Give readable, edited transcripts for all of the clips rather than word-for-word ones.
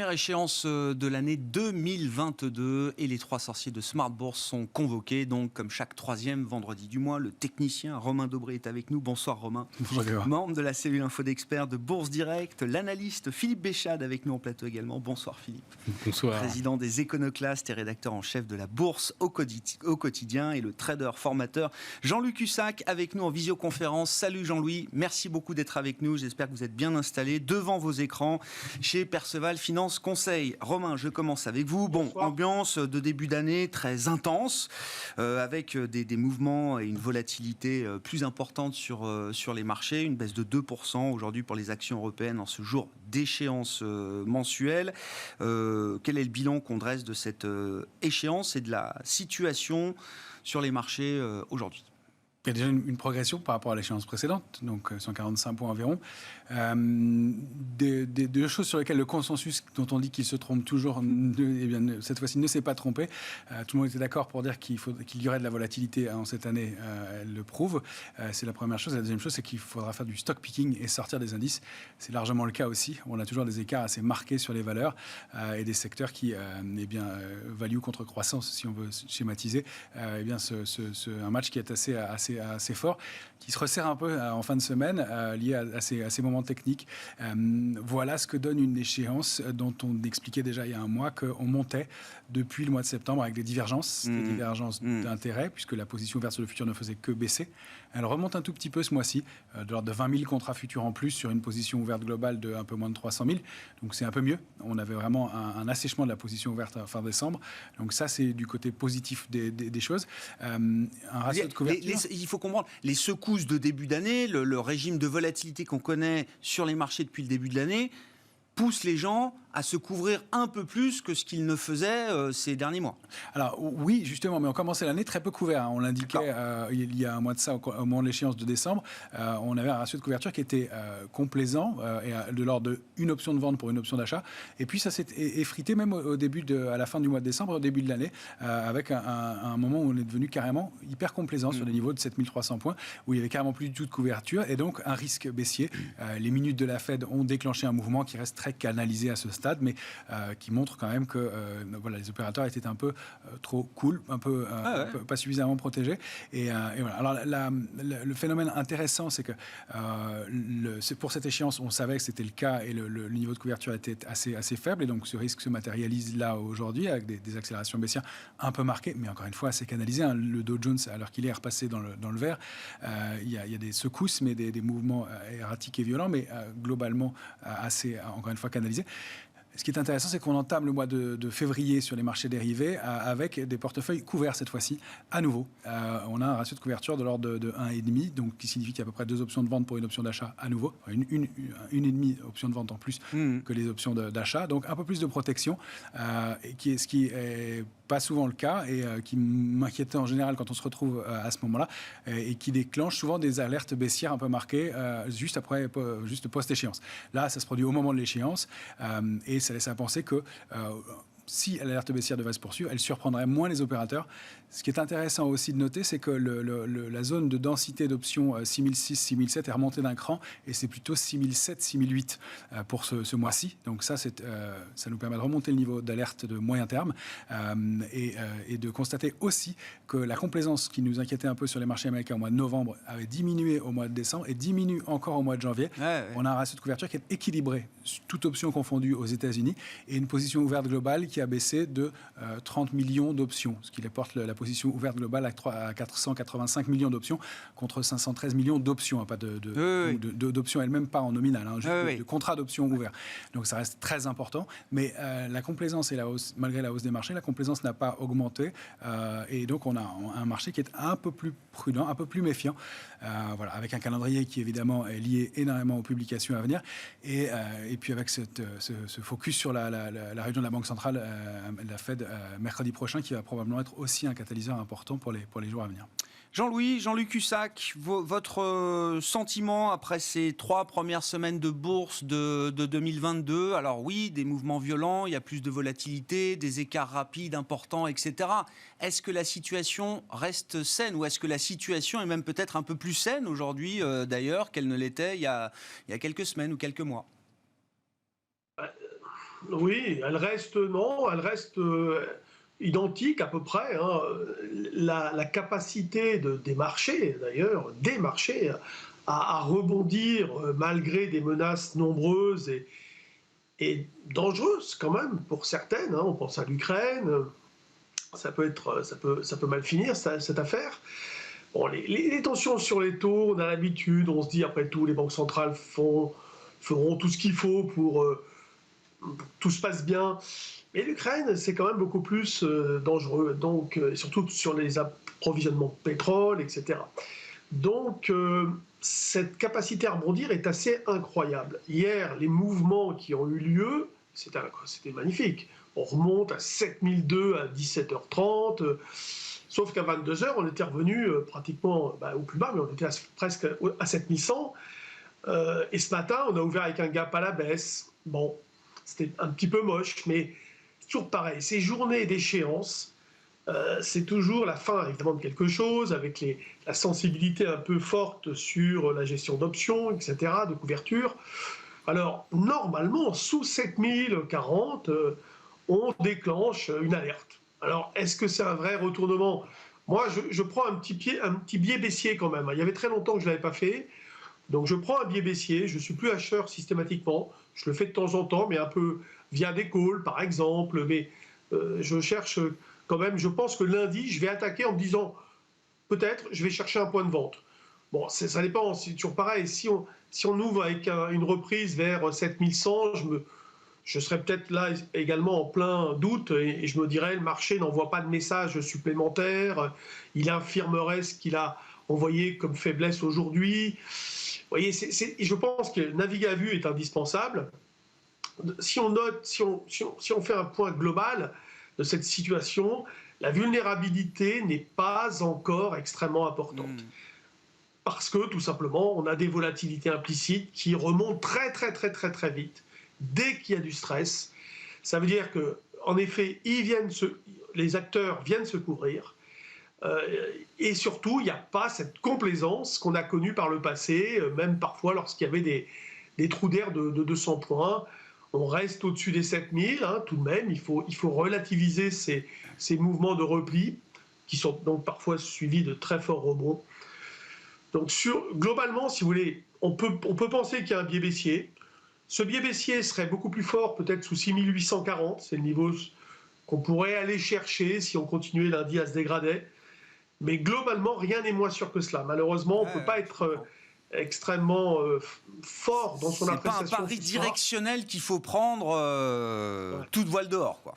Première échéance de l'année 2022 et les trois sorciers de Smart Bourse sont convoqués, donc comme chaque troisième vendredi du mois. Le technicien Romain Dobré est avec nous. Bonsoir Romain. Bonjour. Membre de la cellule info d'experts de Bourse Direct, l'analyste Philippe Béchade avec nous en plateau également. Bonsoir Philippe. Bonsoir. Président des Éconoclastes et rédacteur en chef de la Bourse au quotidien, et le trader formateur Jean-Luc Hussac avec nous en visioconférence. Salut Jean-Louis, merci beaucoup d'être avec nous. J'espère que vous êtes bien installés devant vos écrans chez Perceval Finance Conseil. Romain, je commence avec vous. Bon, bonsoir. Ambiance de début d'année très intense, avec des mouvements et une volatilité plus importante sur les marchés. Une baisse de 2% aujourd'hui pour les actions européennes en ce jour d'échéance mensuelle. Quel est le bilan qu'on dresse de cette échéance et de la situation sur les marchés aujourd'hui ? Il y a déjà une progression par rapport à l'échéance précédente, donc 145 points environ. Deux choses sur lesquelles le consensus dont on dit qu'il se trompe toujours, cette fois-ci ne s'est pas trompé. Tout le monde était d'accord pour dire qu'il y aurait de la volatilité en cette année, elle le prouve. C'est la première chose. La deuxième chose, c'est qu'il faudra faire du stock picking et sortir des indices. C'est largement le cas aussi. On a toujours des écarts assez marqués sur les valeurs et des secteurs qui, value contre croissance, si on veut schématiser, un match qui est assez fort, qui se resserre un peu en fin de semaine, lié à ces moments techniques. Voilà ce que donne une échéance dont on expliquait déjà il y a un mois qu'on montait depuis le mois de septembre avec des divergences d'intérêt, puisque la position ouverte sur le futur ne faisait que baisser. Elle remonte un tout petit peu ce mois-ci, de l'ordre de 20 000 contrats futurs en plus sur une position ouverte globale de un peu moins de 300 000. Donc c'est un peu mieux. On avait vraiment un assèchement de la position ouverte fin décembre. Donc ça, c'est du côté positif des choses. Un ratio de couverture... Il faut comprendre, les secousses de début d'année, le régime de volatilité qu'on connaît sur les marchés depuis le début de l'année, pousse les gens à se couvrir un peu plus que ce qu'ils ne faisaient ces derniers mois. Alors oui, justement, mais on commençait l'année très peu couvert. Hein. On l'indiquait il y a un mois de ça, au moment de l'échéance de décembre. On avait un ratio de couverture qui était complaisant, et de l'ordre d'une option de vente pour une option d'achat. Et puis ça s'est effrité même à la fin du mois de décembre, au début de l'année, avec un moment où on est devenu carrément hyper complaisant sur des niveaux de 7300 points, où il n'y avait carrément plus du tout de couverture, et donc un risque baissier. Les minutes de la Fed ont déclenché un mouvement qui reste très canalisé à ce stade, mais qui montre quand même que les opérateurs étaient un peu trop cool, un peu pas suffisamment protégés. Et voilà. Alors le phénomène intéressant, c'est que pour cette échéance, on savait que c'était le cas et le niveau de couverture était assez faible, et donc ce risque se matérialise là aujourd'hui avec des accélérations baissières un peu marquées, mais encore une fois assez canalisées. Hein. Le Dow Jones, alors qu'il est repassé dans le vert, il y a des secousses, mais des mouvements erratiques et violents, mais globalement assez, encore une fois, canalisés. Ce qui est intéressant, c'est qu'on entame le mois de février sur les marchés dérivés avec des portefeuilles couverts cette fois-ci, à nouveau. On a un ratio de couverture de l'ordre de 1,5, donc qui signifie qu'il y a à peu près 2 options de vente pour une option d'achat à nouveau. Une et demie option de vente en plus que les options d'achat. Donc un peu plus de protection, ce qui est pas souvent le cas et qui m'inquiétait en général quand on se retrouve à ce moment-là et qui déclenche souvent des alertes baissières un peu marquées juste post-échéance. Là, ça se produit au moment de l'échéance et ça laisse à penser que si l'alerte baissière devait se poursuivre, elle surprendrait moins les opérateurs. Ce qui est intéressant aussi de noter, c'est que la zone de densité d'options 6006-6007 est remontée d'un cran, et c'est plutôt 6007-6008 pour ce mois-ci. Donc ça nous permet de remonter le niveau d'alerte de moyen terme et de constater aussi que la complaisance qui nous inquiétait un peu sur les marchés américains au mois de novembre avait diminué au mois de décembre et diminue encore au mois de janvier. On a un ratio de couverture qui est équilibré, toute option confondue aux États-Unis, et une position ouverte globale qui a baissé de 30 millions d'options, ce qui les porte la position ouverte globale à 485 millions d'options contre 513 millions d'options, pas d'options elles-mêmes, pas en nominal, juste de contrats d'options ouverts. Donc ça reste très important, mais la complaisance et la hausse, malgré la hausse des marchés, la complaisance n'a pas augmenté, et donc on a un marché qui est un peu plus prudent, un peu plus méfiant, avec un calendrier qui évidemment est lié énormément aux publications à venir, et puis avec ce focus sur la réunion de la Banque centrale, la Fed, mercredi prochain, qui va probablement être aussi un catalyseur important pour les jours à venir. Jean-Luc Hussac, votre sentiment après ces 3 premières semaines de bourse de 2022? Alors oui, des mouvements violents, il y a plus de volatilité, des écarts rapides, importants, etc. Est-ce que la situation reste saine, ou est-ce que la situation est même peut-être un peu plus saine aujourd'hui d'ailleurs qu'elle ne l'était il y a quelques semaines ou quelques mois? Oui, elle reste identique à peu près, hein. La capacité des marchés, d'ailleurs, à rebondir malgré des menaces nombreuses et dangereuses quand même pour certaines, hein. On pense à l'Ukraine, ça peut mal finir cette affaire. Bon, les tensions sur les taux, on a l'habitude, on se dit après tout, les banques centrales feront tout ce qu'il faut pour tout se passe bien. Mais l'Ukraine, c'est quand même beaucoup plus dangereux, donc, surtout sur les approvisionnements de pétrole, etc. Donc, cette capacité à rebondir est assez incroyable. Hier, les mouvements qui ont eu lieu, c'était magnifique. On remonte à 7002 à 17h30, sauf qu'à 22h, on était revenu pratiquement au plus bas, mais on était presque à 7100. Et ce matin, on a ouvert avec un gap à la baisse. Bon, c'était un petit peu moche, mais c'est toujours pareil. Ces journées d'échéance, c'est toujours la fin, évidemment, de quelque chose, avec la sensibilité un peu forte sur la gestion d'options, etc., de couverture. Alors, normalement, sous 7040, on déclenche une alerte. Alors, est-ce que c'est un vrai retournement ? Moi, je prends un petit biais baissier quand même. Il y avait très longtemps que je ne l'avais pas fait. Donc, je prends un biais baissier. Je ne suis plus acheteur systématiquement. Je le fais de temps en temps, mais un peu via des calls, par exemple. Mais je cherche quand même. Je pense que lundi, je vais attaquer en me disant, peut-être, je vais chercher un point de vente. Bon, ça dépend. C'est toujours pareil. Si on ouvre avec une reprise vers 7100, je serais peut-être là également en plein doute et je me dirais le marché n'envoie pas de message supplémentaire, il infirmerait ce qu'il a envoyé comme faiblesse aujourd'hui. Vous voyez, je pense que naviguer à vue est indispensable. Si on fait un point global de cette situation, la vulnérabilité n'est pas encore extrêmement importante. Parce que, tout simplement, on a des volatilités implicites qui remontent très, très, très, très, très vite. Dès qu'il y a du stress, ça veut dire que, en effet, les acteurs viennent se couvrir. Et surtout, il n'y a pas cette complaisance qu'on a connue par le passé, même parfois lorsqu'il y avait des trous d'air de 200 points. On reste au-dessus des 7000, hein, tout de même. Il faut relativiser ces mouvements de repli, qui sont donc parfois suivis de très forts rebonds. Donc, globalement, si vous voulez, on peut penser qu'il y a un biais baissier. Ce biais baissier serait beaucoup plus fort, peut-être sous 6840. C'est le niveau qu'on pourrait aller chercher si on continuait lundi à se dégrader. Mais globalement, rien n'est moins sûr que cela. Malheureusement, on ne peut pas être extrêmement fort dans son appréciation. C'est pas un pari directionnel qu'il faut prendre toute voile dehors, quoi.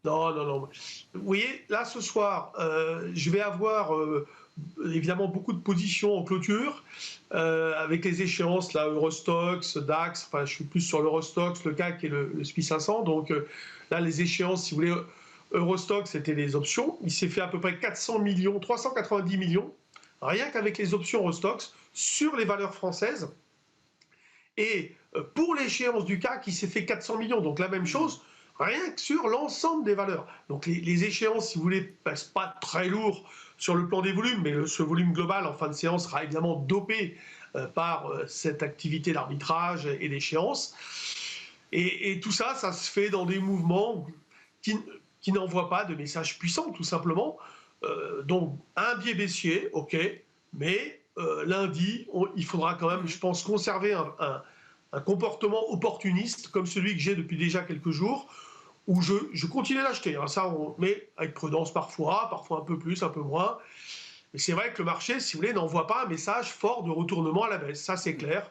Non. Vous voyez, là, ce soir, je vais avoir évidemment beaucoup de positions en clôture, avec les échéances, là, Eurostoxx, DAX, enfin, je suis plus sur l'Eurostoxx, le CAC et le SPI 500. Donc là, les échéances, si vous voulez, Eurostoxx, c'était les options. Il s'est fait à peu près 400 millions, 390 millions, rien qu'avec les options Eurostoxx, sur les valeurs françaises. Et pour l'échéance du CAC, il s'est fait 400 millions. Donc la même chose, rien que sur l'ensemble des valeurs. Donc les échéances, si vous voulez, pèsent pas très lourd sur le plan des volumes, mais ce volume global en fin de séance sera évidemment dopé par cette activité d'arbitrage et d'échéance. Et tout ça, ça se fait dans des mouvements qui n'envoient pas de messages puissants, tout simplement. Donc un biais baissier, ok, mais lundi, il faudra quand même, je pense, conserver un comportement opportuniste comme celui que j'ai depuis déjà quelques jours, où je continue d'acheter. Hein, mais avec prudence parfois un peu plus, un peu moins. Mais c'est vrai que le marché, si vous voulez, n'envoie pas un message fort de retournement à la baisse. Ça, c'est clair.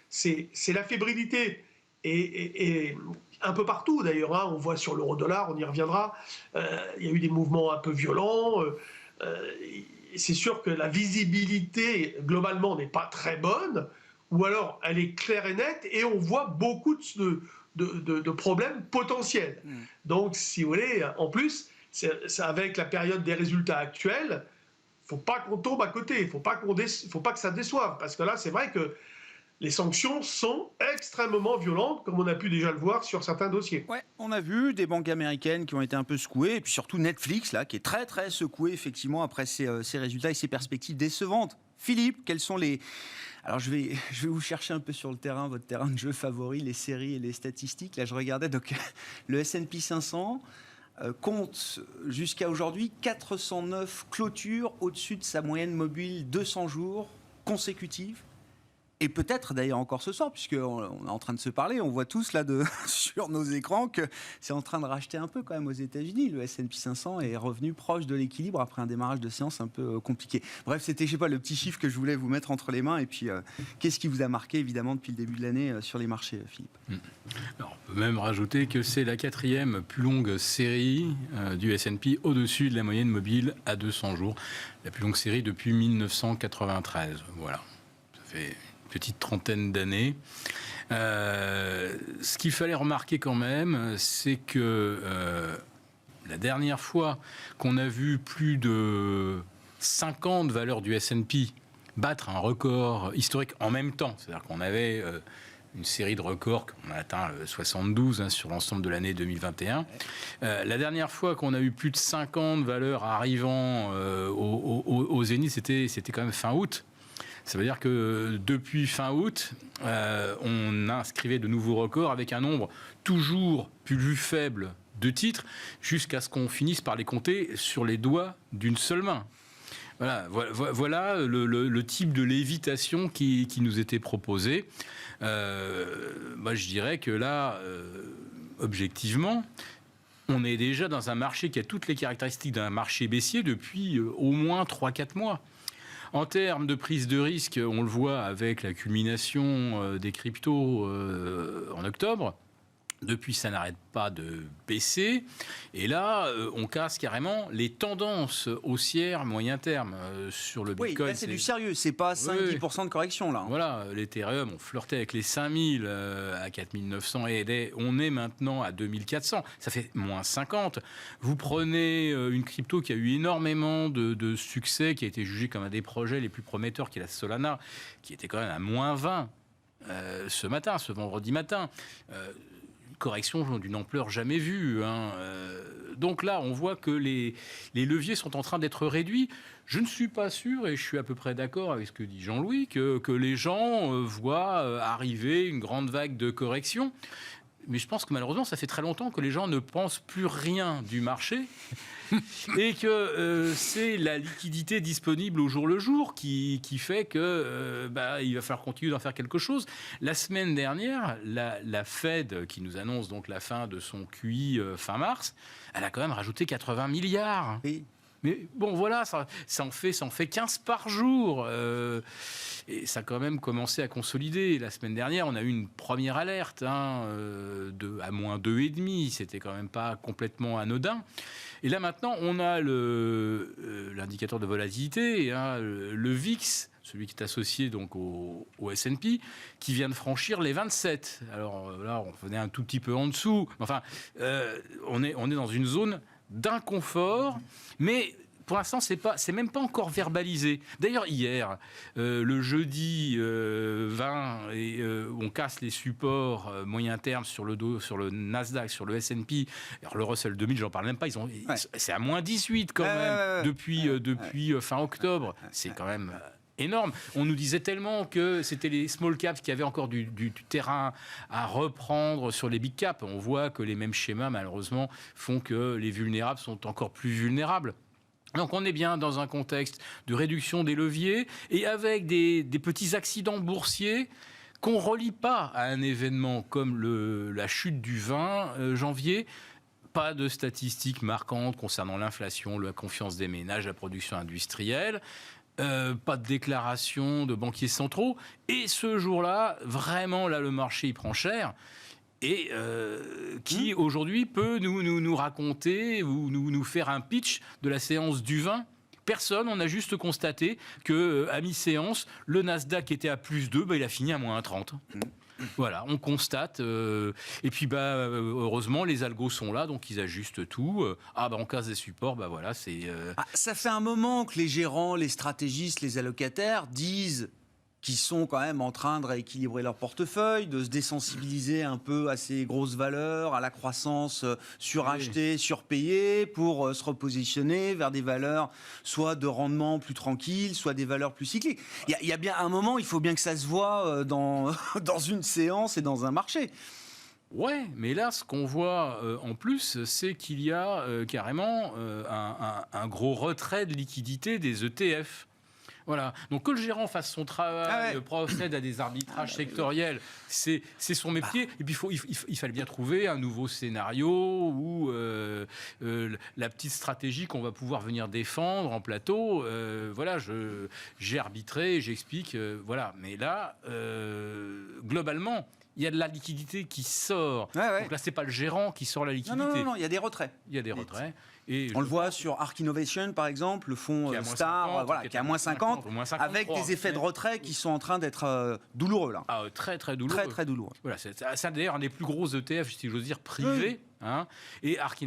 C'est la fébrilité. Et un peu partout, d'ailleurs. Hein, on voit sur l'euro-dollar, on y reviendra. Il y a eu des mouvements un peu violents. C'est sûr que la visibilité, globalement, n'est pas très bonne. Ou alors, elle est claire et nette. Et on voit beaucoup de problèmes potentiels. Donc, si vous voulez, en plus, c'est avec la période des résultats actuels, il ne faut pas qu'on tombe à côté, il ne faut pas que ça déçoive, parce que là, c'est vrai que les sanctions sont extrêmement violentes, comme on a pu déjà le voir sur certains dossiers. Ouais, on a vu des banques américaines qui ont été un peu secouées, et puis surtout Netflix, là, qui est très très secoué, effectivement, après ces résultats et ces perspectives décevantes. Philippe, quels sont Alors je vais vous chercher un peu sur le terrain, votre terrain de jeu favori, les séries et les statistiques. Là, je regardais donc le S&P 500 compte jusqu'à aujourd'hui 409 clôtures au-dessus de sa moyenne mobile 200 jours consécutifs. Et peut-être d'ailleurs encore ce soir, puisqu'on est en train de se parler, on voit tous là sur nos écrans que c'est en train de racheter un peu quand même aux États-Unis. Le S&P 500 est revenu proche de l'équilibre après un démarrage de séance un peu compliqué. Bref, c'était, je sais pas, le petit chiffre que je voulais vous mettre entre les mains. Et puis, qu'est-ce qui vous a marqué évidemment depuis le début de l'année sur les marchés, Philippe? Alors, on peut même rajouter que c'est la 4e plus longue série du S&P au-dessus de la moyenne mobile à 200 jours. La plus longue série depuis 1993. Voilà, ça fait petite trentaine d'années. Ce qu'il fallait remarquer quand même, c'est que la dernière fois qu'on a vu plus de 50 valeurs du S&P battre un record historique en même temps, c'est-à-dire qu'on avait une série de records, on a atteint 72 sur l'ensemble de l'année 2021. La dernière fois qu'on a eu plus de 50 valeurs arrivant au zénith, c'était quand même fin août. Ça veut dire que depuis fin août, on inscrivait de nouveaux records avec un nombre toujours plus faible de titres, jusqu'à ce qu'on finisse par les compter sur les doigts d'une seule main. Voilà le type de lévitation qui nous était proposé. Moi, je dirais que là, objectivement, on est déjà dans un marché qui a toutes les caractéristiques d'un marché baissier depuis au moins 3-4 mois. En termes de prise de risque, on le voit avec la culmination des cryptos en octobre. Depuis, ça n'arrête pas de baisser. Et là, on casse carrément les tendances haussières moyen terme sur le Bitcoin. Oui, là, c'est du sérieux. C'est pas 5-10% de correction, là. Voilà, l'Ethereum, on flirtait avec les 5000 à 4900 et on est maintenant à 2400. Ça fait moins 50. Vous prenez une crypto qui a eu énormément de succès, qui a été jugée comme un des projets les plus prometteurs, qui est la Solana, qui était quand même à moins 20 ce vendredi matin. Correction d'une ampleur jamais vue. Donc là, on voit que les leviers sont en train d'être réduits. Je ne suis pas sûr, et je suis à peu près d'accord avec ce que dit Jean-Louis, que les gens voient arriver une grande vague de correction. Mais je pense que malheureusement, ça fait très longtemps que les gens ne pensent plus rien du marché et que c'est la liquidité disponible au jour le jour qui fait que il va falloir continuer d'en faire quelque chose. La semaine dernière, la Fed, qui nous annonce donc la fin de son QI fin mars, elle a quand même rajouté 80 milliards. Oui. Mais bon, voilà, ça en fait 15 par jour. Et ça a quand même commencé à consolider. La semaine dernière, on a eu une première alerte à moins 2,5. C'était quand même pas complètement anodin. Et là, maintenant, on a l'indicateur de volatilité, le VIX, celui qui est associé donc au S&P, qui vient de franchir les 27. Alors là, on venait un tout petit peu en dessous. Enfin, on est dans une zone d'inconfort, mais pour l'instant, c'est même pas encore verbalisé. D'ailleurs, hier, le jeudi 20, on casse les supports moyen terme sur le Nasdaq, sur le S&P. Alors, le Russell 2000, j'en parle même pas. C'est à moins 18 quand même depuis fin octobre. C'est quand même énorme. On nous disait tellement que c'était les small caps qui avaient encore du terrain à reprendre sur les big caps. On voit que les mêmes schémas, malheureusement, font que les vulnérables sont encore plus vulnérables. Donc on est bien dans un contexte de réduction des leviers et avec des petits accidents boursiers qu'on ne relie pas à un événement comme la chute du 20 janvier. Pas de statistiques marquantes concernant l'inflation, la confiance des ménages, la production industrielle. Pas de déclaration de banquiers centraux. Et ce jour-là, vraiment, là, le marché, il prend cher. Et qui, aujourd'hui, peut nous raconter ou nous faire un pitch de la séance du 20 ? Personne. On a juste constaté qu'à mi-séance, le Nasdaq était à plus 2, il a fini à moins 30. Voilà, on constate. Et puis, heureusement, les algos sont là, donc ils ajustent tout. On casse des supports, voilà, c'est... Ça fait un moment que les gérants, les stratégistes, les allocataires disent qui sont quand même en train de rééquilibrer leur portefeuille, de se désensibiliser un peu à ces grosses valeurs, à la croissance surachetée, surpayée, pour se repositionner vers des valeurs soit de rendement plus tranquille, soit des valeurs plus cycliques. Il y a bien un moment, il faut bien que ça se voit dans une séance et dans un marché. Ouais, mais là, ce qu'on voit en plus, c'est qu'il y a carrément un gros retrait de liquidité des ETF. Voilà. Donc que le gérant fasse son travail, procède à des arbitrages sectoriels, c'est son métier. Et puis il fallait bien trouver un nouveau scénario où la petite stratégie qu'on va pouvoir venir défendre en plateau. Voilà, j'ai arbitré, j'explique. Voilà. Mais là, globalement, il y a de la liquidité qui sort. Donc là, c'est pas le gérant qui sort la liquidité. Non, il y a des retraits. Il y a des retraits. Et on le voit sur Ark Innovation, par exemple, le fonds Star, qui est à moins 50, avec des effets de retrait qui sont en train d'être douloureux, là. Très, très douloureux. Très, très douloureux. Voilà, c'est d'ailleurs un des plus gros ETF, si j'ose dire, privés. Hein. Et Ark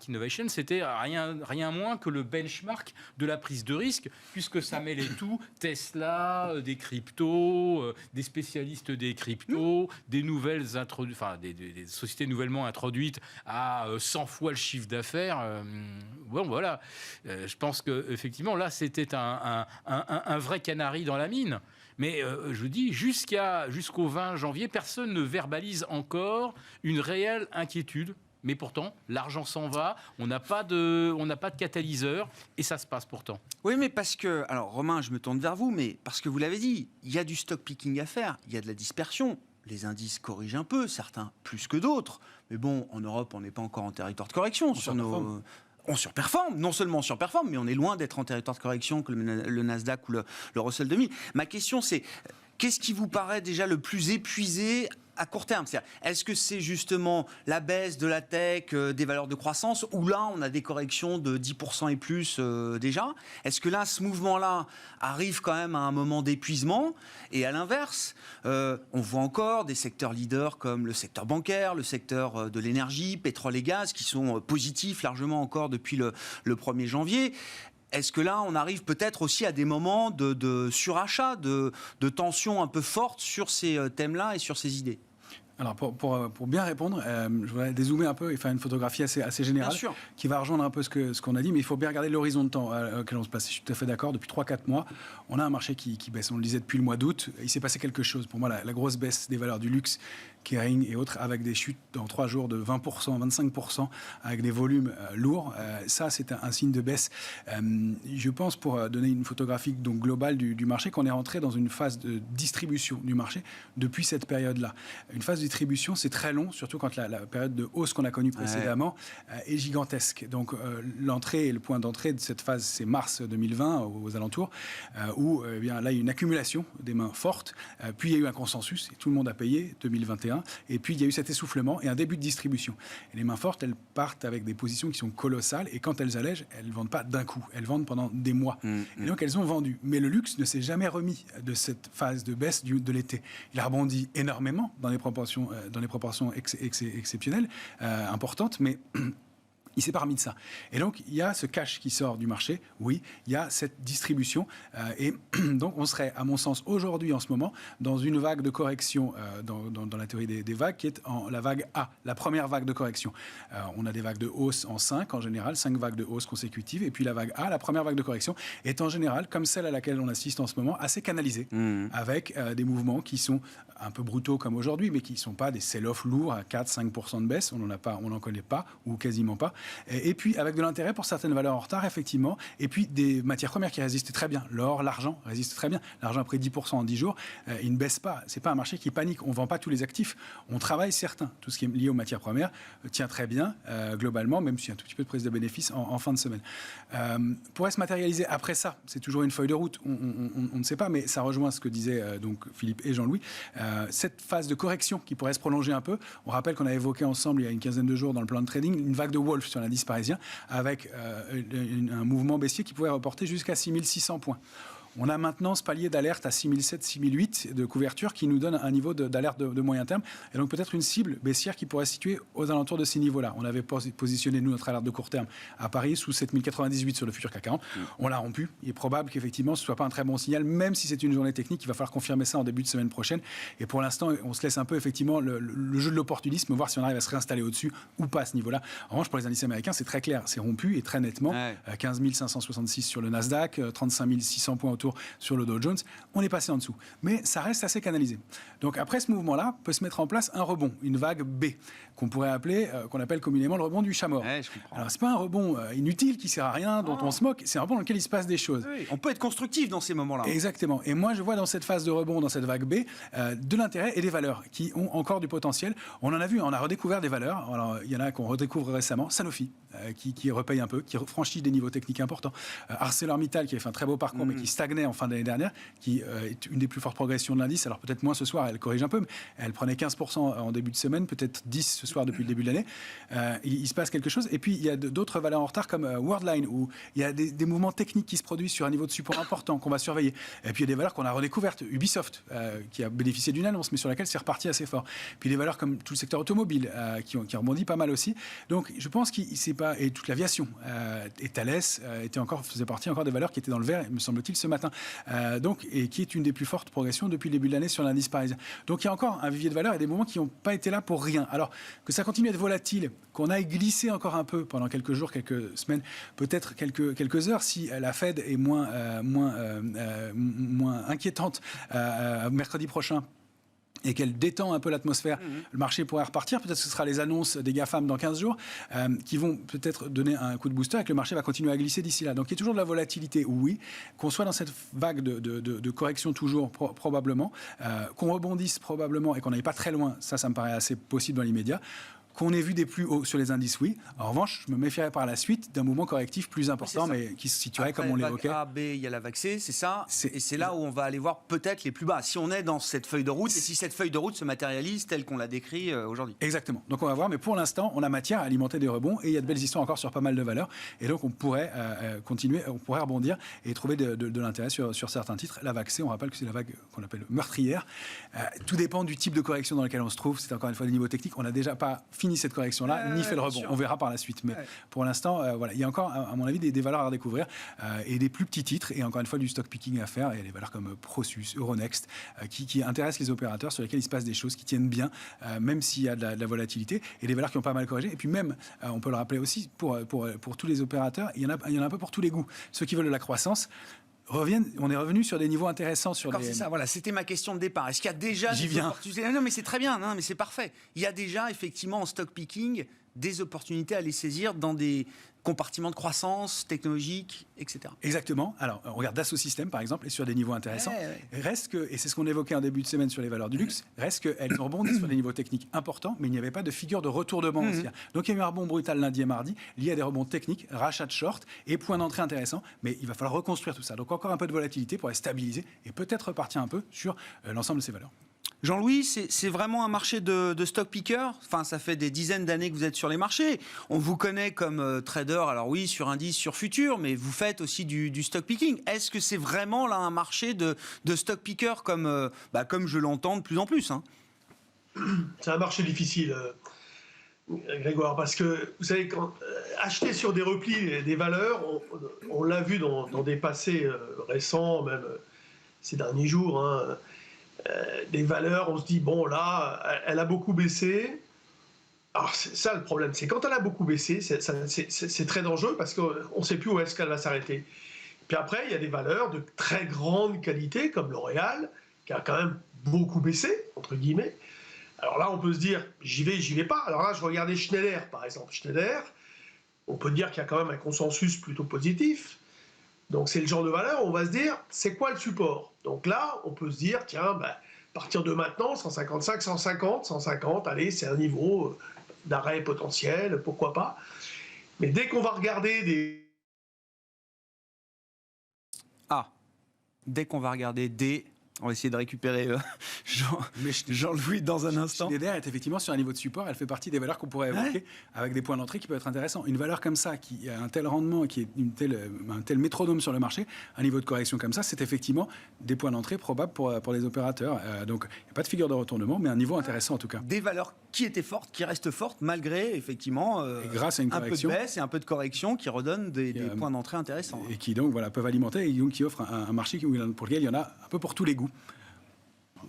Innovation, c'était rien moins que le benchmark de la prise de risque, puisque ça mêlait tout, Tesla, des cryptos, des spécialistes des cryptos, des sociétés nouvellement introduites à 100 fois le chiffre d'affaires. Bon, voilà. Je pense qu'effectivement, là, c'était un vrai canari dans la mine. Mais je dis, jusqu'au 20 janvier, personne ne verbalise encore une réelle inquiétude. Mais pourtant, l'argent s'en va, on n'a pas de catalyseur, et ça se passe pourtant. Oui, mais parce que... Alors, Romain, je me tourne vers vous, mais parce que vous l'avez dit, il y a du stock picking à faire, il y a de la dispersion. Les indices corrigent un peu, certains plus que d'autres. Mais bon, en Europe, on n'est pas encore en territoire de correction. On surperforme, non seulement on surperforme, mais on est loin d'être en territoire de correction que le Nasdaq ou le Russell 2000. Ma question, c'est qu'est-ce qui vous paraît déjà le plus épuisé à court terme? Est-ce que c'est justement la baisse de la tech, des valeurs de croissance, où là, on a des corrections de 10% et plus déjà? Est-ce que là, ce mouvement-là arrive quand même à un moment d'épuisement? Et à l'inverse, on voit encore des secteurs leaders comme le secteur bancaire, le secteur de l'énergie, pétrole et gaz, qui sont positifs largement encore depuis le 1er janvier. Est-ce que là, on arrive peut-être aussi à des moments de surachat, de tension un peu forte sur ces thèmes-là et sur ces idées? Alors, pour bien répondre, je voudrais dézoomer un peu et faire une photographie assez générale qui va rejoindre un peu ce qu'on a dit, mais il faut bien regarder l'horizon de temps auquel on se place. Je suis tout à fait d'accord. Depuis 3-4 mois, on a un marché qui baisse. On le disait depuis le mois d'août. Il s'est passé quelque chose. Pour moi, la grosse baisse des valeurs du luxe, Kering et autres, avec des chutes en 3 jours de 20%, 25%, avec des volumes lourds. Ça, c'est un signe de baisse. Je pense, pour donner une photographie donc globale du marché, qu'on est rentré dans une phase de distribution du marché depuis cette période-là. Une phase de distribution, c'est très long, surtout quand la période de hausse qu'on a connue précédemment est gigantesque. Donc, l'entrée et le point d'entrée de cette phase, c'est mars 2020, aux alentours, où eh bien, là, il y a une accumulation des mains fortes. Puis, il y a eu un consensus, et tout le monde a payé, 2021. Et puis, il y a eu cet essoufflement et un début de distribution. Et les mains fortes, elles partent avec des positions qui sont colossales. Et quand elles allègent, elles ne vendent pas d'un coup. Elles vendent pendant des mois. Et donc, elles ont vendu. Mais le luxe ne s'est jamais remis de cette phase de baisse de l'été. Il a rebondi énormément dans les proportions exceptionnelles, importantes, mais... il s'est pas remis de ça. Et donc, il y a ce cash qui sort du marché, oui, il y a cette distribution. Et donc, on serait, à mon sens, aujourd'hui, en ce moment, dans une vague de correction, dans la théorie des vagues, qui est la vague A, la première vague de correction. On a des vagues de hausse en 5, en général, 5 vagues de hausse consécutives. Et puis, la vague A, la première vague de correction, est en général, comme celle à laquelle on assiste en ce moment, assez canalisée, avec des mouvements qui sont un peu brutaux comme aujourd'hui, mais qui ne sont pas des sell-off lourds à 4-5% de baisse. On n'en connaît pas, ou quasiment pas. Et puis, avec de l'intérêt pour certaines valeurs en retard, effectivement. Et puis, des matières premières qui résistent très bien. L'or, l'argent résistent très bien. L'argent a pris 10% en 10 jours. Il ne baisse pas. Ce n'est pas un marché qui panique. On ne vend pas tous les actifs. On travaille certains. Tout ce qui est lié aux matières premières tient très bien, globalement, même s'il y a un tout petit peu de prise de bénéfices en fin de semaine. Pourrait se matérialiser après ça. C'est toujours une feuille de route. On ne sait pas, mais ça rejoint ce que disaient donc Philippe et Jean-Louis. Cette phase de correction qui pourrait se prolonger un peu. On rappelle qu'on a évoqué ensemble, il y a une quinzaine de jours, dans le plan de trading, une vague de Wolf sur l'indice parisien, avec un mouvement baissier qui pouvait reporter jusqu'à 6600 points. On a maintenant ce palier d'alerte à 6007, 6008 de couverture qui nous donne un niveau d'alerte de moyen terme. Et donc peut-être une cible baissière qui pourrait se situer aux alentours de ces niveaux-là. On avait positionné, nous, notre alerte de court terme à Paris sous 7098 sur le futur CAC 40. On l'a rompu. Il est probable qu'effectivement ce ne soit pas un très bon signal, même si c'est une journée technique. Il va falloir confirmer ça en début de semaine prochaine. Et pour l'instant, on se laisse un peu effectivement le jeu de l'opportunisme, voir si on arrive à se réinstaller au-dessus ou pas à ce niveau-là. En revanche, pour les indices américains, c'est très clair. C'est rompu et très nettement. 15 566 sur le Nasdaq, 35 600 points autour sur le Dow Jones. On est passé en dessous. Mais ça reste assez canalisé. Donc après ce mouvement-là, peut se mettre en place un rebond, une vague B, qu'on pourrait appeler, qu'on appelle communément le rebond du chat mort. Alors c'est pas un rebond inutile qui sert à rien, dont on se moque. C'est un rebond dans lequel il se passe des choses. Oui, on peut être constructif dans ces moments-là. Exactement. Et moi, je vois dans cette phase de rebond, dans cette vague B, de l'intérêt et des valeurs qui ont encore du potentiel. On en a vu, on a redécouvert des valeurs. Alors, il y en a qu'on redécouvre récemment. Sanofi, qui repaye un peu, qui franchit des niveaux techniques importants. ArcelorMittal, qui avait fait un très beau parcours, mais qui stagnait en fin d'année dernière, qui est une des plus fortes progressions de l'indice. Alors, peut-être moins ce soir, elle corrige un peu, mais elle prenait 15% en début de semaine, peut-être 10% ce soir depuis le début de l'année. Il se passe quelque chose. Et puis, il y a d'autres valeurs en retard, comme Worldline, où il y a des mouvements techniques qui se produisent sur un niveau de support important qu'on va surveiller. Et puis, il y a des valeurs qu'on a redécouvertes. Ubisoft, qui a bénéficié d'une annonce, mais sur laquelle c'est reparti assez fort. Puis, des valeurs comme tout le secteur automobile, qui rebondit pas mal aussi. Donc, je pense qu'il c'est pas... Et toute l'aviation. Et Thales faisait partie encore des valeurs qui étaient dans le vert, me semble-t-il, ce matin. Et qui est une des plus fortes progressions depuis le début de l'année sur l'indice parisien. Donc, il y a encore un vivier de valeurs et des moments qui n'ont pas été là pour rien. Alors, que ça continue à être volatile, qu'on aille glisser encore un peu pendant quelques jours, quelques semaines, peut-être quelques heures, si la Fed est moins inquiétante mercredi prochain et qu'elle détend un peu l'atmosphère, le marché pourrait repartir. Peut-être que ce sera les annonces des GAFAM dans 15 jours qui vont peut-être donner un coup de booster et que le marché va continuer à glisser d'ici là. Donc il y a toujours de la volatilité, oui. Qu'on soit dans cette vague de correction toujours, probablement. Qu'on rebondisse probablement et qu'on n'aille pas très loin, ça me paraît assez possible dans l'immédiat. Qu'on ait vu des plus hauts sur les indices, oui. En revanche, je me méfierais par la suite d'un mouvement correctif plus important, mais qui se situerait, après, comme on l'évoquait. A, B, il y a la vague C, c'est ça. Et c'est là où on va aller voir peut-être les plus bas. Si on est dans cette feuille de route, et si cette feuille de route se matérialise telle qu'on l'a décrit aujourd'hui. Exactement. Donc on va voir, mais pour l'instant, on a matière à alimenter des rebonds, et il y a de belles histoires encore sur pas mal de valeurs. Et donc on pourrait continuer, on pourrait rebondir et trouver de l'intérêt sur certains titres. La vague C, on rappelle que c'est la vague qu'on appelle meurtrière. Tout dépend du type de correction dans lequel on se trouve. C'est encore une fois des niveaux techniques. On n'a déjà pas fini cette correction-là, ni fait le rebond. On verra par la suite. Mais pour l'instant, il y a encore, à mon avis, des valeurs à redécouvrir et des plus petits titres. Et encore une fois, du stock picking à faire. Il y a des valeurs comme Prosus, Euronext, qui intéressent les opérateurs, sur lesquels il se passe des choses, qui tiennent bien, même s'il y a de la volatilité. Et des valeurs qui ont pas mal corrigé. Et puis même, on peut le rappeler aussi, pour tous les opérateurs, il y en a un peu pour tous les goûts. Ceux qui veulent de la croissance, on est revenu sur des niveaux intéressants sur les... C'est ça, voilà, c'était ma question de départ. Est-ce qu'il y a déjà des opportunités ? Non, mais c'est très bien, non, mais c'est parfait. Il y a déjà, effectivement, en stock picking, des opportunités à les saisir dans des compartiments de croissance technologique, etc. Exactement. Alors, on regarde Dassault Systèmes, par exemple, et sur des niveaux intéressants. Reste que, et c'est ce qu'on évoquait en début de semaine sur les valeurs du luxe, reste qu'elles ont rebondi sur des niveaux techniques importants, mais il n'y avait pas de figure de retournement haussière. Donc, il y a eu un rebond brutal lundi et mardi, lié à des rebonds techniques, rachat de short et point d'entrée intéressant, mais il va falloir reconstruire tout ça. Donc, encore un peu de volatilité pour les stabiliser et peut-être repartir un peu sur l'ensemble de ces valeurs. Jean-Louis, c'est vraiment un marché de stock picker. Enfin, ça fait des dizaines d'années que vous êtes sur les marchés. On vous connaît comme trader, alors oui, sur indice, sur futur, mais vous faites aussi du stock picking. Est-ce que c'est vraiment là un marché de stock picker comme je l'entends de plus en plus, hein ? C'est un marché difficile, Grégoire, parce que vous savez, quand acheter sur des replis des valeurs, on l'a vu dans des passés récents, même ces derniers jours, hein, des valeurs, on se dit, bon, là, elle a beaucoup baissé. Alors, c'est ça le problème, c'est quand elle a beaucoup baissé, c'est très dangereux parce qu'on ne sait plus où est-ce qu'elle va s'arrêter. Puis après, il y a des valeurs de très grande qualité, comme L'Oréal, qui a quand même beaucoup baissé, entre guillemets. Alors là, on peut se dire, j'y vais pas. Alors là, je regardais Schneider, par exemple. Schneider, on peut dire qu'il y a quand même un consensus plutôt positif. Donc c'est le genre de valeur où on va se dire, c'est quoi le support ? Donc là, on peut se dire, tiens, à partir de maintenant, 155, 150, allez, c'est un niveau d'arrêt potentiel, pourquoi pas. Mais dès qu'on va regarder dès qu'on va regarder des... On va essayer de récupérer Jean-Louis dans un instant. Schneider est effectivement sur un niveau de support. Elle fait partie des valeurs qu'on pourrait évoquer avec des points d'entrée qui peuvent être intéressants. Une valeur comme ça, qui a un tel rendement, qui est un tel métronome sur le marché, un niveau de correction comme ça, c'est effectivement des points d'entrée probables pour les opérateurs. Donc, il n'y a pas de figure de retournement, mais un niveau intéressant en tout cas. Des valeurs qui étaient fortes, qui restent fortes, malgré effectivement grâce à une correction, un peu de baisse et un peu de correction qui redonnent des points d'entrée intéressants. Et qui donc peuvent alimenter et donc qui offrent un marché pour lequel il y en a un peu pour tous les goûts.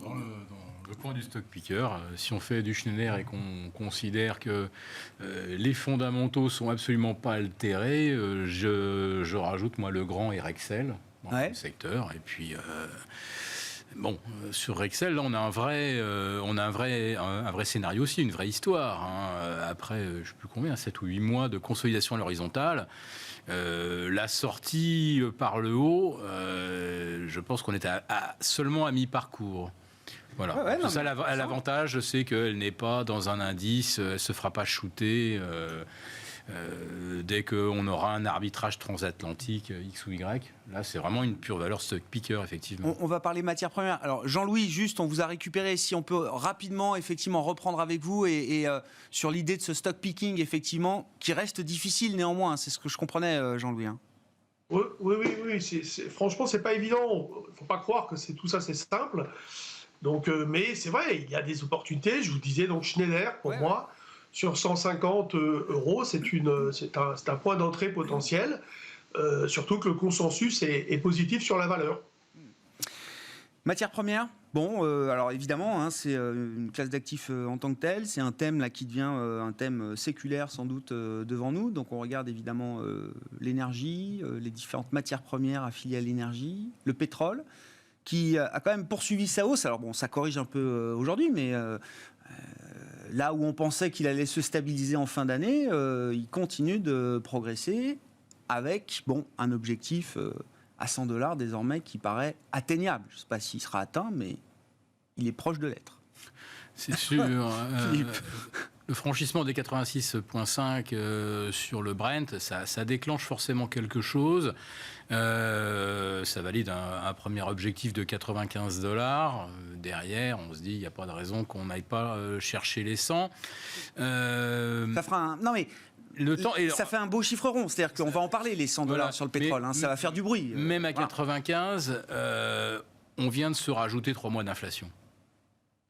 Dans le point du stock picker, si on fait du Schneider et qu'on considère que les fondamentaux sont absolument pas altérés, je rajoute moi le grand et Rexel dans le secteur. Et puis sur Rexel, là on a un vrai scénario aussi, une vraie histoire. Après, je ne sais plus combien, 7 ou 8 mois de consolidation à l'horizontale. La sortie par le haut, je pense qu'on est seulement à mi-parcours. Voilà. L'avantage, c'est qu'elle n'est pas dans un indice, elle ne se fera pas shooter dès qu'on aura un arbitrage transatlantique X ou Y. Là, c'est vraiment une pure valeur stock picker, effectivement. On va parler matières premières. Alors, Jean-Louis, juste, on vous a récupéré. Si on peut rapidement, effectivement, reprendre avec vous et sur l'idée de ce stock picking, effectivement, qui reste difficile néanmoins. C'est ce que je comprenais, Jean-Louis. Oui. Franchement, c'est pas évident. Il ne faut pas croire que tout ça, c'est simple. Donc, mais c'est vrai, il y a des opportunités. Je vous disais, donc Schneider, pour moi, sur 150 €, c'est un point d'entrée potentiel. Surtout que le consensus est positif sur la valeur. Matières premières. Bon, alors évidemment, c'est une classe d'actifs en tant que telle. C'est un thème là qui devient un thème séculaire sans doute devant nous. Donc on regarde évidemment l'énergie, les différentes matières premières affiliées à l'énergie, le pétrole, qui a quand même poursuivi sa hausse. Alors bon, ça corrige un peu aujourd'hui, mais là où on pensait qu'il allait se stabiliser en fin d'année, il continue de progresser avec un objectif à 100 $ désormais qui paraît atteignable. Je ne sais pas s'il sera atteint, mais il est proche de l'être. C'est sûr. Le franchissement des 86,5 sur le Brent, ça déclenche forcément quelque chose. Ça valide un premier objectif de 95 $. Derrière, on se dit, il n'y a pas de raison qu'on n'aille pas chercher les 100. Ça fera un... Non mais... ça fait un beau chiffre rond, c'est-à-dire qu'on va en parler, les 100 $ sur le pétrole, ça va faire du bruit. Même à 95, on vient de se rajouter 3 mois d'inflation.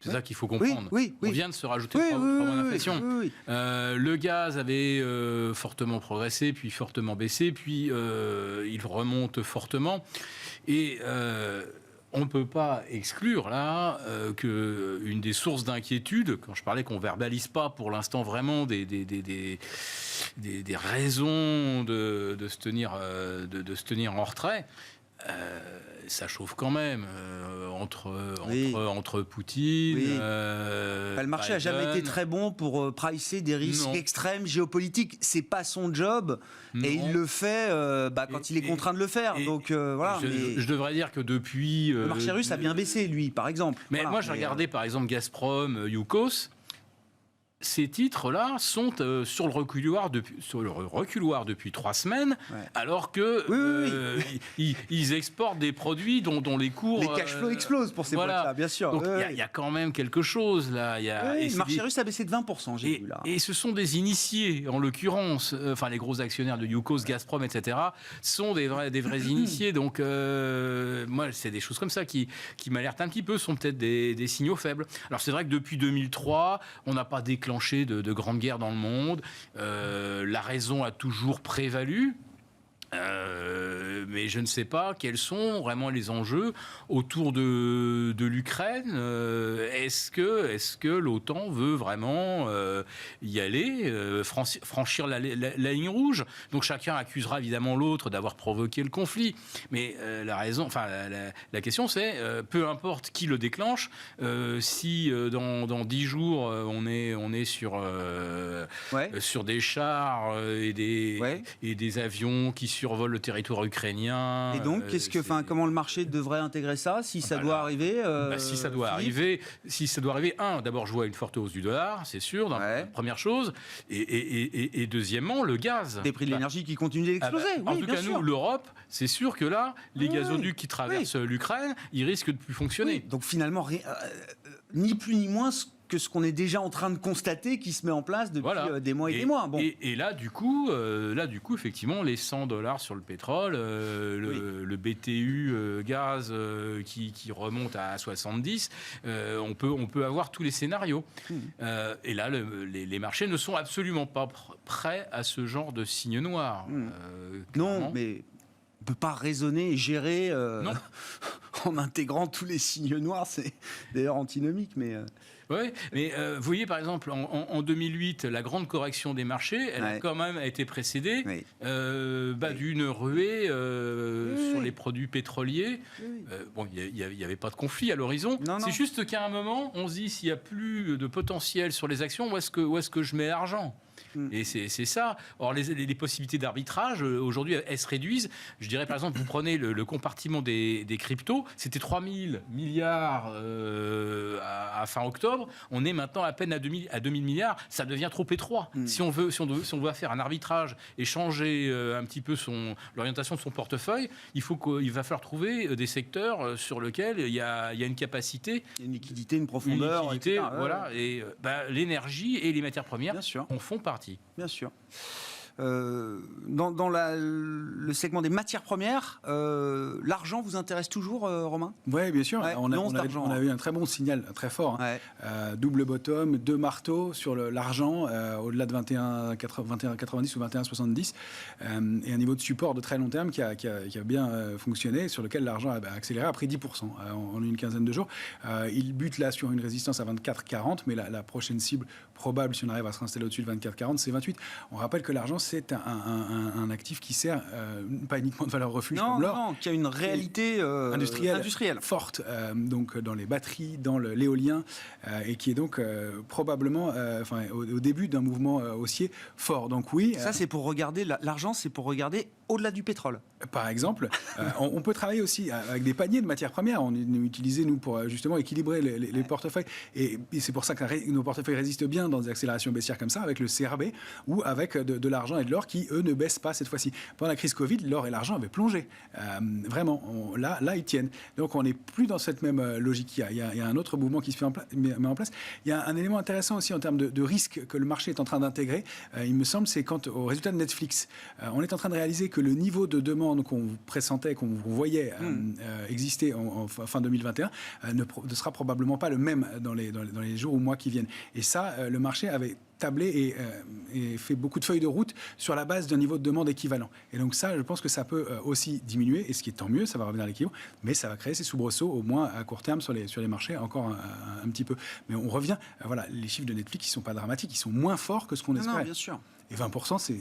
C'est ça qu'il faut comprendre. On vient de se rajouter 3 mois d'inflation. Le gaz avait fortement progressé, puis fortement baissé, puis il remonte fortement. Et on ne peut pas exclure là qu'une des sources d'inquiétude, quand je parlais qu'on ne verbalise pas pour l'instant vraiment des raisons de se tenir en retrait, ça chauffe quand même entre Poutine. Le marché n'a jamais été très bon pour pricer des risques extrêmes géopolitiques. C'est pas son job et il le fait quand il est contraint de le faire. Donc voilà. Je devrais dire que depuis le marché russe a bien baissé, lui, par exemple. Mais moi, j'ai regardé par exemple Gazprom, Yukos. Ces titres-là sont sur le reculoir depuis 3 semaines, alors que ils exportent des produits dont les cours... Les cash flows explosent pour ces boîtes-là, bien sûr. Donc il y a quand même quelque chose là. Le marché russe a baissé de 20%, j'ai vu là. Et ce sont des initiés, en l'occurrence, les gros actionnaires de Yukos, Gazprom, etc., sont des vrais initiés. Donc moi, c'est des choses comme ça qui m'alertent un petit peu, sont peut-être des signaux faibles. Alors c'est vrai que depuis 2003, on n'a pas déclenché de grandes guerres dans le monde. La raison a toujours prévalu. Mais je ne sais pas quels sont vraiment les enjeux autour de l'Ukraine. Est-ce que l'OTAN veut vraiment y aller, franchir la ligne rouge? Donc chacun accusera évidemment l'autre d'avoir provoqué le conflit. Mais la question c'est, peu importe qui le déclenche, si dans 10 jours on est sur des chars et des avions qui survolent le territoire ukrainien. Et donc, comment le marché devrait intégrer ça, si ça doit arriver si ça doit arriver, d'abord, je vois une forte hausse du dollar, c'est sûr, première chose. Et deuxièmement, le gaz. Des prix de l'énergie qui continuent d'exploser. En tout cas, nous, l'Europe, c'est sûr que là, les gazoducs qui traversent l'Ukraine, ils risquent de plus fonctionner. Oui, donc finalement, ni plus ni moins que ce qu'on est déjà en train de constater qui se met en place depuis des mois et des mois. Bon. Et là, du coup, effectivement, les $100 sur le pétrole, le BTU gaz qui remonte à 70, on peut avoir tous les scénarios. Et là, les marchés ne sont absolument pas prêts à ce genre de signe noir. Non, mais on ne peut pas raisonner et gérer en intégrant tous les signes noirs. C'est d'ailleurs antinomique, mais... Oui, mais vous voyez, par exemple, en 2008, la grande correction des marchés, elle a quand même été précédée d'une ruée sur les produits pétroliers. Il n'y avait pas de conflit à l'horizon. C'est juste qu'à un moment, on se dit, s'il n'y a plus de potentiel sur les actions, où est-ce que je mets l'argent ? Et c'est ça. Or, les possibilités d'arbitrage, aujourd'hui, elles se réduisent. Je dirais, par exemple, vous prenez le compartiment des cryptos, c'était 3 000 milliards à fin octobre. On est maintenant à peine à 2 000 milliards. Ça devient trop étroit. Si on doit faire un arbitrage et changer un petit peu l'orientation de son portefeuille, il va falloir trouver des secteurs sur lesquels il y a une capacité. Une liquidité, une profondeur. Etc. Voilà. Et l'énergie et les matières premières en font partie. Bien sûr. Dans le segment des matières premières, l'argent vous intéresse toujours, Romain ? Oui, bien sûr. On a eu un très bon signal, très fort. Double bottom, 2 marteaux sur l'argent, au-delà de 21,90 ou 21,70, et un niveau de support de très long terme qui a bien fonctionné, sur lequel l'argent a accéléré, a pris 10% en une quinzaine de jours. Il bute là sur une résistance à 24,40, mais la prochaine cible probable, si on arrive à se installer au-dessus de 24,40, c'est 28. On rappelle que l'argent, c'est un actif qui sert pas uniquement de valeur refuge comme l'or. Non, qui a une réalité industrielle forte, donc dans les batteries, dans l'éolien, et qui est donc probablement au début d'un mouvement haussier fort. Donc oui. Ça, c'est pour regarder, l'argent, c'est pour regarder au-delà du pétrole. Par exemple, on peut travailler aussi avec des paniers de matières premières. On est utilisé, nous, pour justement équilibrer les portefeuilles. Et c'est pour ça que nos portefeuilles résistent bien dans des accélérations baissières comme ça, avec le CRB ou avec de l'argent et de l'or qui, eux, ne baissent pas cette fois-ci. Pendant la crise Covid, l'or et l'argent avaient plongé. Vraiment, là, ils tiennent. Donc, on n'est plus dans cette même logique. Il y a un autre mouvement qui se met en place. Il y a un élément intéressant aussi en termes de risque que le marché est en train d'intégrer. Il me semble, c'est quant au résultat de Netflix. On est en train de réaliser que le niveau de demande qu'on pressentait, qu'on voyait exister en fin 2021, ne sera probablement pas le même dans les jours ou mois qui viennent. Et ça, le marché avait tablé et fait beaucoup de feuilles de route sur la base d'un niveau de demande équivalent. Et donc ça, je pense que ça peut aussi diminuer, et ce qui est tant mieux, ça va revenir à l'équilibre, mais ça va créer ces soubresauts, au moins à court terme, sur les marchés, encore un petit peu. Mais on revient, les chiffres de Netflix, ils ne sont pas dramatiques, ils sont moins forts que ce qu'on espérait. Non, bien sûr. Et 20%, c'est...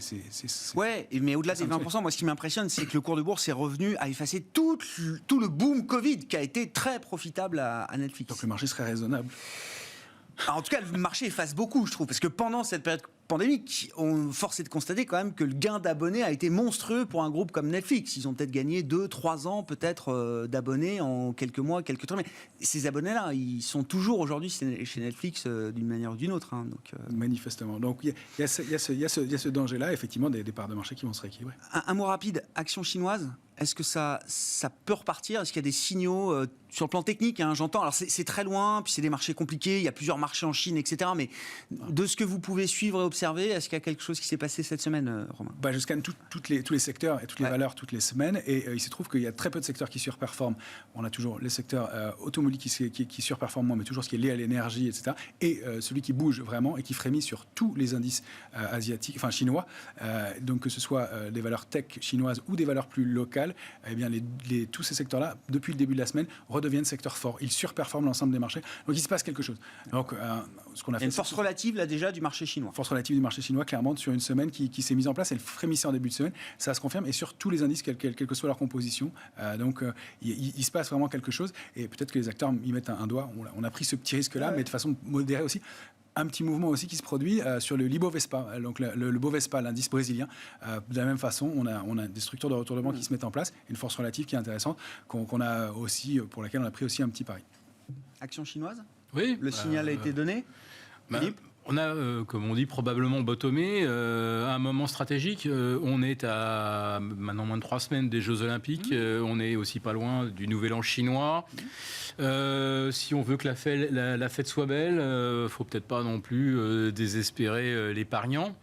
Ouais, mais au-delà des 20%, moi, ce qui m'impressionne, c'est que le cours de bourse est revenu à effacer tout le boom Covid qui a été très profitable à Netflix. Donc le marché serait raisonnable. Alors, en tout cas, le marché efface beaucoup, je trouve, parce que pendant cette période pandémique, on forçait de constater quand même que le gain d'abonnés a été monstrueux pour un groupe comme Netflix. Ils ont peut-être gagné 2-3 ans peut-être d'abonnés en quelques mois, quelques temps. Mais ces abonnés-là, ils sont toujours aujourd'hui chez Netflix d'une manière ou d'une autre. Donc, manifestement. Donc il y a ce danger-là, effectivement, des parts de marché qui vont se rééquilibrer. Un mot rapide, action chinoise. Est-ce que ça peut repartir ? Est-ce qu'il y a des signaux sur le plan technique, j'entends, alors c'est très loin, puis c'est des marchés compliqués, il y a plusieurs marchés en Chine, etc. Mais de ce que vous pouvez suivre et observer, est-ce qu'il y a quelque chose qui s'est passé cette semaine, Romain ? Je scanne tous les secteurs et toutes les valeurs toutes les semaines, et il se trouve qu'il y a très peu de secteurs qui surperforment. On a toujours les secteurs automobiles qui surperforment moins, mais toujours ce qui est lié à l'énergie, etc. Et celui qui bouge vraiment et qui frémit sur tous les indices asiatiques, enfin chinois, donc que ce soit des valeurs tech chinoises ou des valeurs plus locales, eh bien tous ces secteurs-là, depuis le début de la semaine, redeviennent secteurs forts. Ils surperforment l'ensemble des marchés. Donc il se passe quelque chose. Donc ce qu'on a fait, une force relative là déjà du marché chinois. Force relative du marché chinois, clairement, sur une semaine qui s'est mise en place. Elle frémissait en début de semaine. Ça se confirme, et sur tous les indices, quelle que soit leur composition. Donc il se passe vraiment quelque chose, et peut-être que les acteurs y mettent un doigt. On a pris ce petit risque-là, mais de façon modérée aussi. Un petit mouvement aussi qui se produit sur le Libovespa, donc le Bovespa, l'indice brésilien. De la même façon, on a des structures de retournement qui se mettent en place, une force relative qui est intéressante, qu'on a aussi, pour laquelle on a pris aussi un petit pari. Action chinoise ? Oui. Le signal a été donné, Philippe ? On a, comme on dit, probablement bottomé à un moment stratégique. On est à maintenant moins de 3 semaines des Jeux Olympiques. On est aussi pas loin du Nouvel An chinois. Si on veut que la fête soit belle, faut peut-être pas non plus désespérer l'épargnant.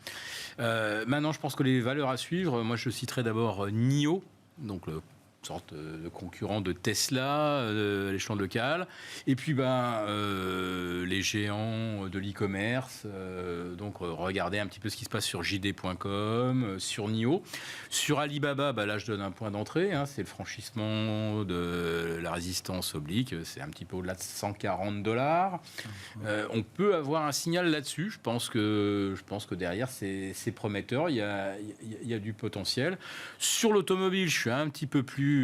Maintenant, je pense que les valeurs à suivre, moi je citerai d'abord NIO, donc sorte de concurrent de Tesla à l'échelon local, et puis les géants de l'e-commerce, donc regardez un petit peu ce qui se passe sur jd.com, sur NIO. Sur Alibaba, là je donne un point d'entrée, c'est le franchissement de la résistance oblique, c'est un petit peu au-delà de $140. On peut avoir un signal là-dessus, je pense que derrière c'est prometteur, il y a du potentiel. Sur l'automobile, je suis un petit peu plus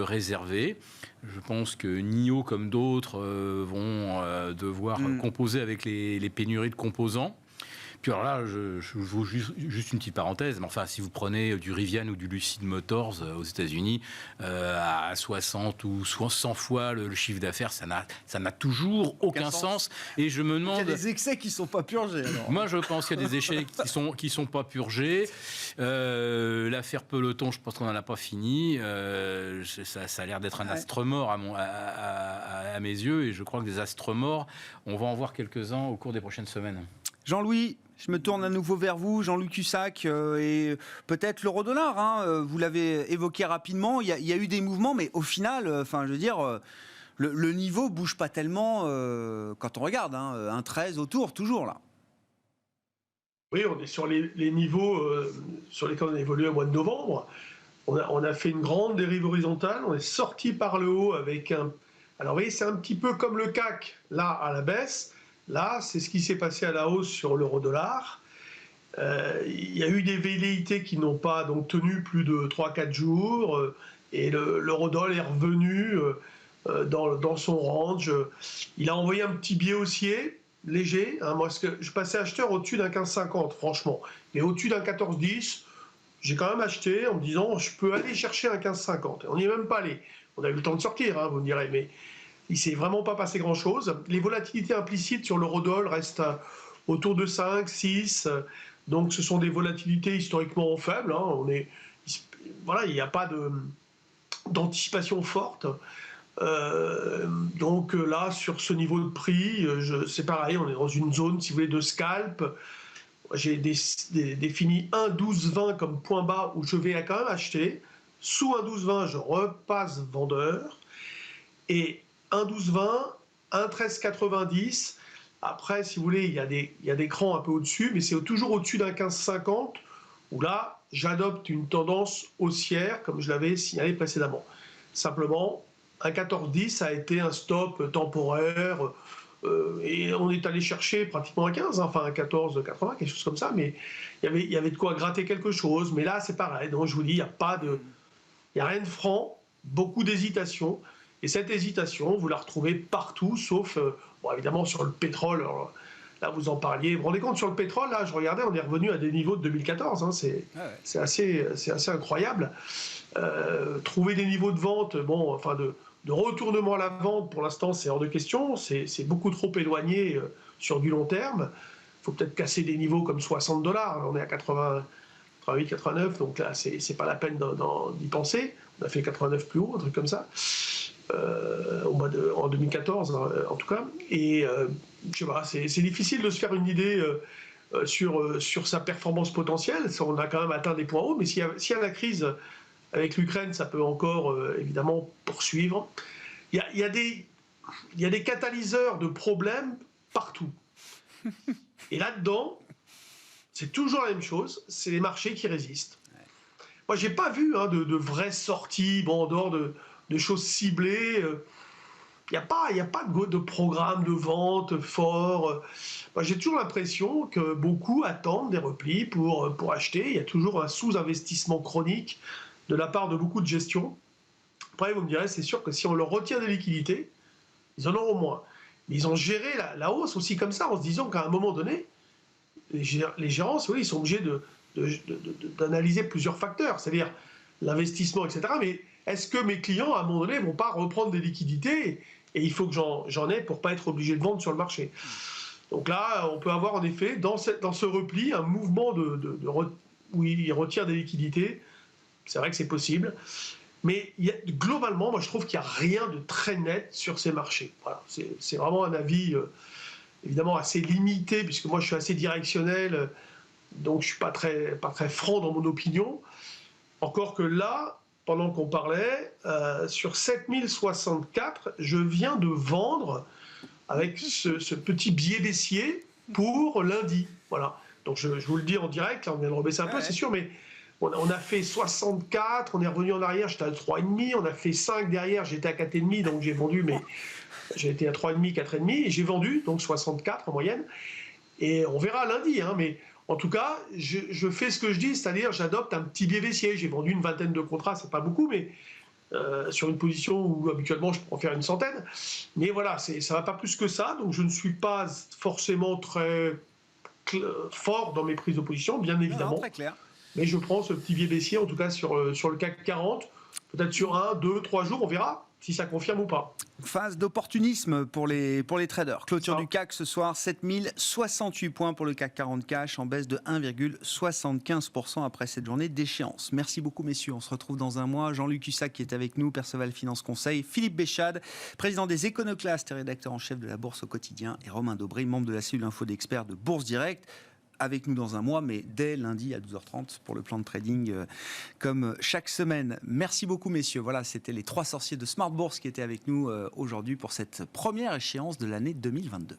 réservé. Je pense que NIO, comme d'autres, vont devoir composer avec les pénuries de composants. Puis alors là, je vous juste une petite parenthèse, mais enfin, si vous prenez du Rivian ou du Lucid Motors aux États-Unis, à 60 ou 100 fois le chiffre d'affaires, ça n'a toujours aucun sens. Et je me demande... Il y a des excès qui ne sont pas purgés. Alors. Moi, je pense qu'il y a des échecs qui sont pas purgés. L'affaire Peloton, je pense qu'on n'en a pas fini. Ça a l'air d'être un astre mort à mes yeux, et je crois que des astres morts, on va en voir quelques-uns au cours des prochaines semaines. Jean-Louis, je me tourne à nouveau vers vous, Jean-Louis Cussac, et peut-être l'euro-dollar. Vous l'avez évoqué rapidement. Il y a eu des mouvements, mais au final, le niveau bouge pas tellement quand on regarde. 1,13 autour, toujours là. Oui, on est sur les niveaux sur lesquels on a évolué au mois de novembre. On a fait une grande dérive horizontale. On est sorti par le haut avec un... Alors, vous voyez, c'est un petit peu comme le CAC, là, à la baisse. Là, c'est ce qui s'est passé à la hausse sur l'euro-dollar. Il y a eu des velléités qui n'ont pas donc tenu plus de 3-4 jours, et l'euro-dollar est revenu dans son range. Il a envoyé un petit biais haussier, léger. Moi, je passais acheteur au-dessus d'un 15,50, franchement. Mais au-dessus d'un 14,10, j'ai quand même acheté en me disant je peux aller chercher un 15,50. On n'y est même pas allé. On a eu le temps de sortir, vous me direz, mais... Il ne s'est vraiment pas passé grand-chose. Les volatilités implicites sur l'euro-dollar restent autour de 5, 6. Donc, ce sont des volatilités historiquement faibles. Il n'y a pas d'anticipation forte. Donc là, sur ce niveau de prix, c'est pareil, on est dans une zone, si vous voulez, de scalp. J'ai défini 1,1220 comme point bas où je vais quand même acheter. Sous 1,1220, je repasse vendeur. Et 1,1220, 1,1390. Après, si vous voulez, il y a des crans un peu au-dessus, mais c'est toujours au-dessus d'un 15,50, où là, j'adopte une tendance haussière, comme je l'avais signalé précédemment. Simplement, un 14,10 a été un stop temporaire, et on est allé chercher pratiquement un 15, un 14,80, quelque chose comme ça, mais il y avait de quoi gratter quelque chose. Mais là, c'est pareil. Donc, je vous dis, il n'y a rien de franc, beaucoup d'hésitation. Et cette hésitation, vous la retrouvez partout, sauf, évidemment, sur le pétrole. Alors, là, vous en parliez. Vous vous rendez compte, sur le pétrole, là, je regardais, on est revenu à des niveaux de 2014. C'est assez incroyable. Trouver des niveaux de vente, de retournement à la vente, pour l'instant, c'est hors de question. C'est beaucoup trop éloigné sur du long terme. Il faut peut-être casser des niveaux comme $60. On est à 88, 89, donc là, c'est pas la peine d'y penser. On a fait 89 plus haut, un truc comme ça. En 2014 en tout cas, et je sais pas, c'est difficile de se faire une idée sur sa performance potentielle. On a quand même atteint des points hauts, mais s'il y a la crise avec l'Ukraine, ça peut encore évidemment poursuivre. Il y a des catalyseurs de problèmes partout, et là-dedans c'est toujours la même chose, c'est les marchés qui résistent. Moi, j'ai pas vu de vraies sorties, en dehors de choses ciblées. Il n'y a pas de programme de vente fort. Moi, j'ai toujours l'impression que beaucoup attendent des replis pour acheter. Il y a toujours un sous-investissement chronique de la part de beaucoup de gestions. Après, vous me direz, c'est sûr que si on leur retire des liquidités, ils en auront moins. Mais ils ont géré la hausse aussi comme ça, en se disant qu'à un moment donné, les gérants, oui, ils sont obligés d'analyser plusieurs facteurs, c'est-à-dire l'investissement, etc. Mais est-ce que mes clients, à un moment donné, ne vont pas reprendre des liquidités et il faut que j'en ai pour ne pas être obligé de vendre sur le marché. Donc là, on peut avoir en effet, dans ce repli, un mouvement où il retire des liquidités. C'est vrai que c'est possible. Mais globalement, moi je trouve qu'il n'y a rien de très net sur ces marchés. Voilà, c'est vraiment un avis évidemment assez limité, puisque moi je suis assez directionnel, donc je ne suis pas très franc dans mon opinion. Encore que là, pendant qu'on parlait, sur 7064, je viens de vendre avec ce petit biais baissier pour lundi. Voilà. Donc je vous le dis en direct, là on vient de rebaisser un peu, c'est sûr, mais on a fait 64, on est revenu en arrière, j'étais à 3,5, on a fait 5 derrière, j'étais à 4,5, donc j'ai vendu, mais j'ai été à 3,5, 4,5, et j'ai vendu, donc 64 en moyenne. Et on verra lundi, hein, mais en tout cas, je fais ce que je dis, c'est-à-dire j'adopte un petit biais baissier. J'ai vendu une vingtaine de contrats, c'est pas beaucoup, mais sur une position où habituellement je peux en faire une centaine. Mais voilà, ça va pas plus que ça, donc je ne suis pas forcément très fort dans mes prises de position, bien évidemment. Non, très clair. Mais je prends ce petit biais baissier, en tout cas sur le CAC 40, peut-être sur 1, 2, 3 jours, on verra si ça confirme ou pas. Phase d'opportunisme pour les traders. Clôture du CAC ce soir, 7068 points pour le CAC 40 cash, en baisse de 1,75% après cette journée d'échéance. Merci beaucoup messieurs, on se retrouve dans un mois. Jean-Luc Hussac qui est avec nous, Perceval Finance Conseil, Philippe Béchade, président des Éconoclastes et rédacteur en chef de la Bourse au quotidien, et Romain Dobré, membre de la cellule info d'experts de Bourse Direct. Avec nous dans un mois, mais dès lundi à 12h30 pour le plan de trading comme chaque semaine. Merci beaucoup messieurs. Voilà, c'était les 3 sorciers de Smart Bourse qui étaient avec nous aujourd'hui pour cette première échéance de l'année 2022.